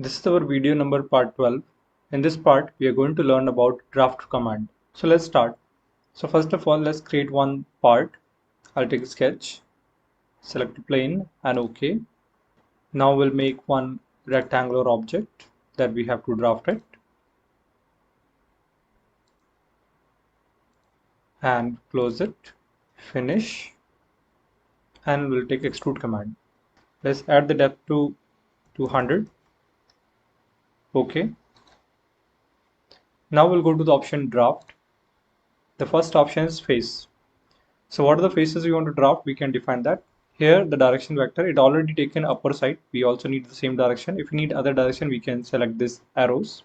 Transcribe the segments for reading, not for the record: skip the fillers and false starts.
This is our video number part 12. In this part, we are going to learn about draft command. So let's start. So first of all, let's create one part. I'll take a sketch, select a plane and OK. Now we'll make one rectangular object that we have to draft it. And close it, finish, and we'll take extrude command. Let's add the depth to 200. OK. Now we'll go to the option draft. The first option is face. So what are the faces we want to draft? We can define that. Here the direction vector, it already taken upper side. We also need the same direction. If we need other direction, we can select this arrows.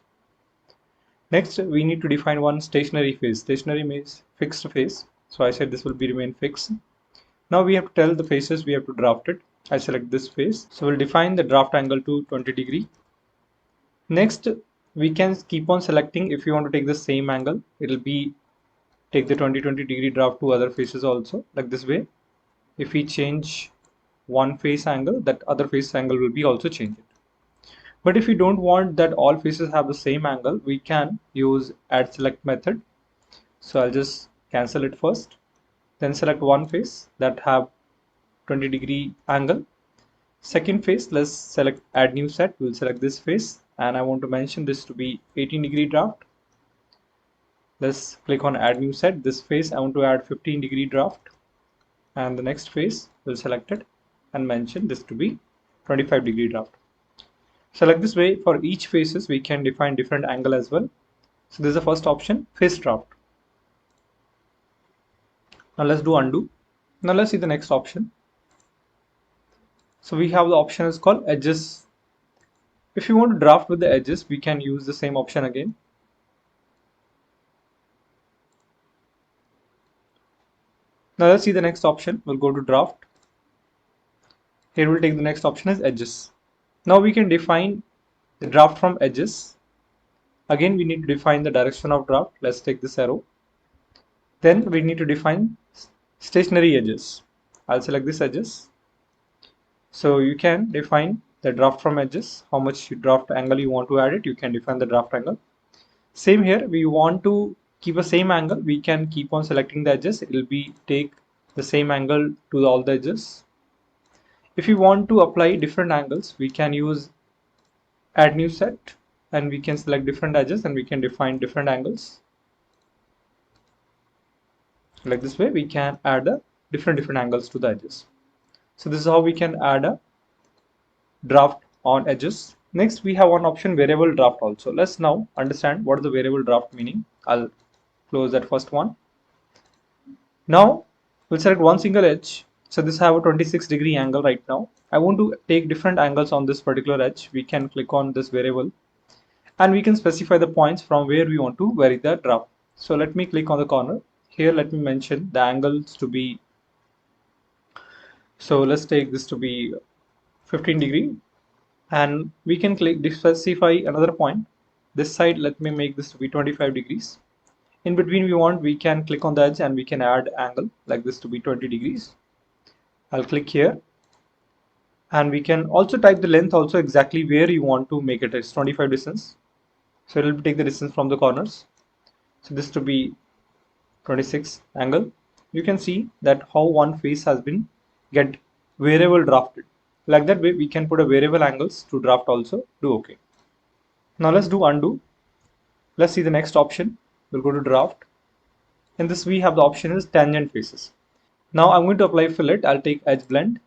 Next, we need to define one stationary face. Stationary means fixed face. So I said this will be remain fixed. Now we have to tell the faces we have to draft it. I select this face. So we'll define the draft angle to 20 degree. Next, we can keep on selecting if you want to take the same angle. It'll be take the 20 degree draft to other faces also, like this way. If we change one face angle, that other face angle will be also changed. But if we don't want that all faces have the same angle, we can use add select method. So I'll just cancel it first, then select one face that have 20 degree angle. Second face, let's select add new set. We'll select this face and I want to mention this to be 18 degree draft. Let's click on add new set. This face I want to add 15 degree draft, and the next face we'll select it and mention this to be 25 degree draft. So like this way, for each faces we can define different angle as well. So this is the first option, face draft. Now let's do undo. Now let's see the next option. So we have the option is called edges. If you want to draft with the edges, we can use the same option again. Now let's see the next option. We'll go to draft. Here we'll take the next option as edges. Now we can define the draft from edges. Again, we need to define the direction of draft. Let's take this arrow. Then we need to define stationary edges. I'll select this edges. So you can define the draft from edges, how much draft angle you want to add it. You can define the draft angle. Same here, we want to keep a same angle. We can keep on selecting the edges. It will be take the same angle to all the edges. If you want to apply different angles, we can use add new set and we can select different edges and we can define different angles. Like this way, we can add a different angles to the edges. So this is how we can add a draft on edges. Next, we have one option, variable draft also. Let's now understand what is the variable draft meaning. I'll close that first one. Now we'll select one single edge. So this have a 26 degree angle right now. I want to take different angles on this particular edge. We can click on this variable and we can specify the points from where we want to vary the draft. So let me click on the corner. Here let me mention the angles to be, so let's take this to be 15 degree and we can click specify another point. This side let me make this to be 25 degrees. In between we can click on the edge and we can add angle like this to be 20 degrees. I'll click here and we can also type the length also exactly where you want to make it. It's 25 distance. So it will take the distance from the corners. So this to be 26 angle. You can see that how one face has been get variable drafted. Like that way we can put a variable angles to draft also. Do OK. Now let's do undo. Let's see the next option. We'll go to draft. In this we have the option is tangent faces. Now I'm going to apply fillet. I'll take edge blend.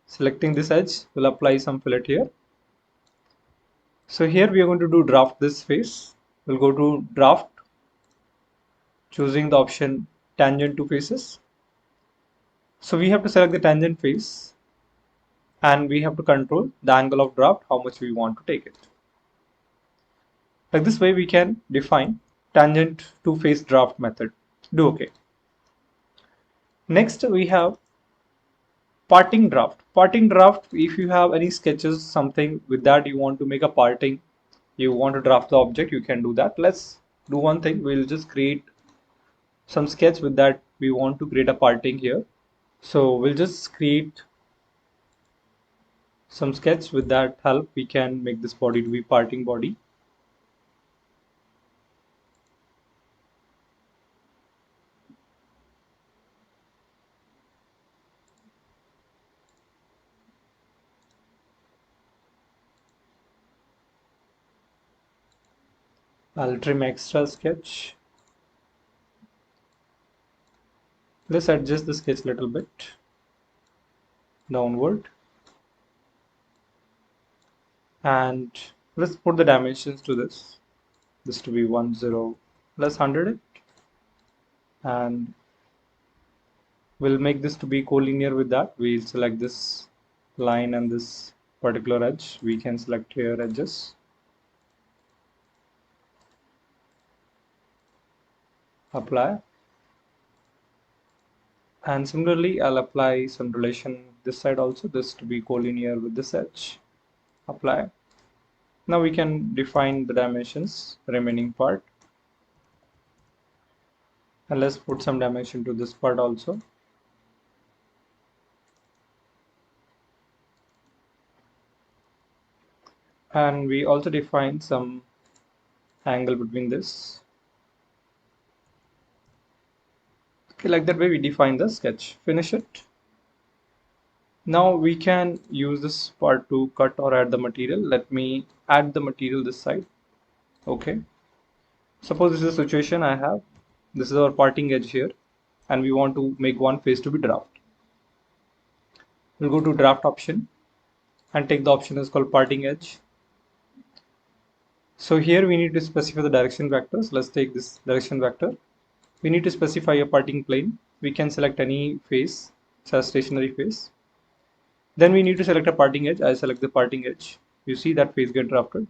Selecting this edge, we'll apply some fillet here. So here we are going to do draft this face. We'll go to draft, choosing the option tangent to faces. So we have to select the tangent face and we have to control the angle of draft, how much we want to take it. Like this way we can define tangent to face draft method. Do OK. Next we have parting draft. Parting draft, if you have any sketches, something with that you want to make a parting, you want to draft the object, you can do that. Let's do one thing. We'll just create some sketch with that. We want to create a parting here. So we'll just create some sketch. With that help, we can make this body to be parting body. I'll trim extra sketch. Let's adjust the sketch a little bit downward, and let's put the dimensions to this to be 10 plus 100 it, and we'll make this to be collinear. With that, we'll select this line and this particular edge. We can select here edges, apply, and similarly I'll apply some relation this side also, this to be collinear with this edge, apply. Now we can define the dimensions remaining part, and let's put some dimension to this part also. And we also define some angle between this. Okay, like that way we define the sketch. Finish it. Now we can use this part to cut or add the material. Let me add the material this side. Okay. Suppose this is a situation I have. This is our parting edge here, and we want to make one face to be draft. We'll go to draft option and take the option is called parting edge. So here we need to specify the direction vectors. Let's take this direction vector. We need to specify a parting plane. We can select any face, such as stationary face. Then we need to select a parting edge. I select the parting edge. You see that face get drafted.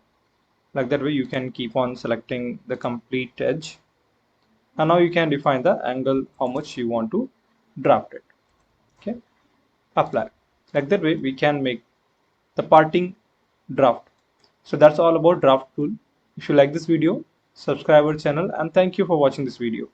Like that way you can keep on selecting the complete edge. And now you can define the angle, how much you want to draft it. Okay, apply. Like that way we can make the parting draft. So that's all about draft tool. If you like this video, subscribe our channel, and thank you for watching this video.